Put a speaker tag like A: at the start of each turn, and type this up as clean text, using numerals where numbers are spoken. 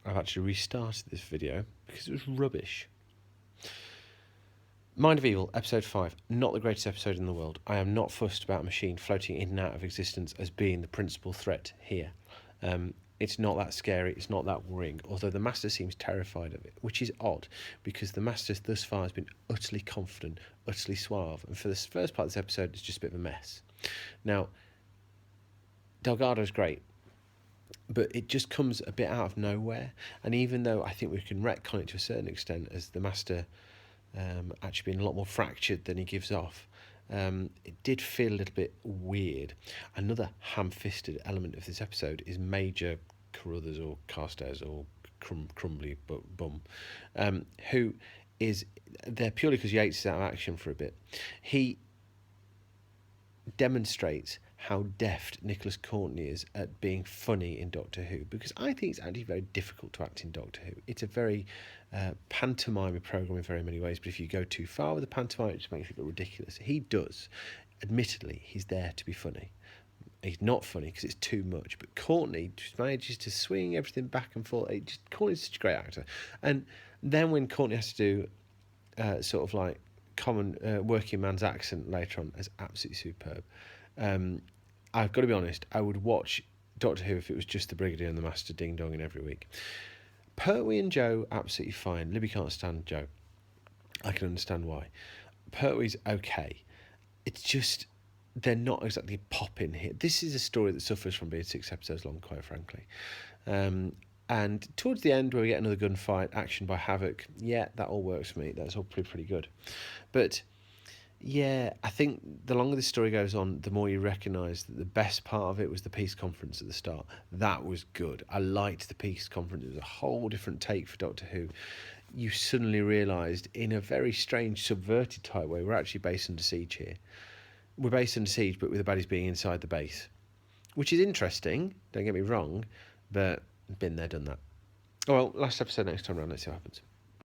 A: I've actually restarted this video because it was rubbish. Mind of Evil, Episode 5, not the greatest episode in the world. I am not fussed about a machine floating in and out of existence as being the principal threat here. It's not that scary, it's not that worrying, although the Master seems terrified of it, which is odd, because the Master thus far has been utterly confident, utterly suave, and for this first part of this episode, it's just a bit of a mess. Now, Delgado's great, but it just comes a bit out of nowhere, and even though I think we can retcon it to a certain extent, as the Master actually being a lot more fractured than he gives off, it did feel a little bit weird. Another ham-fisted element of this episode is Major Carruthers or Carstairs or Crumbly Bum, who is there purely because Yates is out of action for a bit. He demonstrates how deft Nicholas Courtney is at being funny in Doctor Who, because I think it's actually very difficult to act in Doctor Who. It's a very pantomime program in very many ways, but if you go too far with the pantomime, it just makes it look ridiculous. He does. Admittedly, he's there to be funny. He's not funny because it's too much, but Courtney just manages to swing everything back and forth. Courtney's such a great actor. And then when Courtney has to do sort of like common working man's accent later on, is absolutely superb. I've got to be honest, I would watch Doctor Who if it was just the Brigadier and the Master ding-donging every week. Pertwee and Joe, absolutely fine. Libby can't stand Joe. I can understand why. Pertwee's okay. It's just, they're not exactly popping here. This is a story that suffers from being 6 episodes long, quite frankly. And towards the end, where we get another gunfight, action by Havoc, yeah, that all works for me. That's all pretty good. But yeah, I think the longer this story goes on, the more you recognise that the best part of it was the peace conference at the start. That was good. I liked the peace conference. It was a whole different take for Doctor Who. You suddenly realised, in a very strange, subverted type way, we're actually based under siege here. We're based under siege, but with the baddies being inside the base, which is interesting, don't get me wrong, but been there, done that. Oh well, last episode next time around, let's see what happens.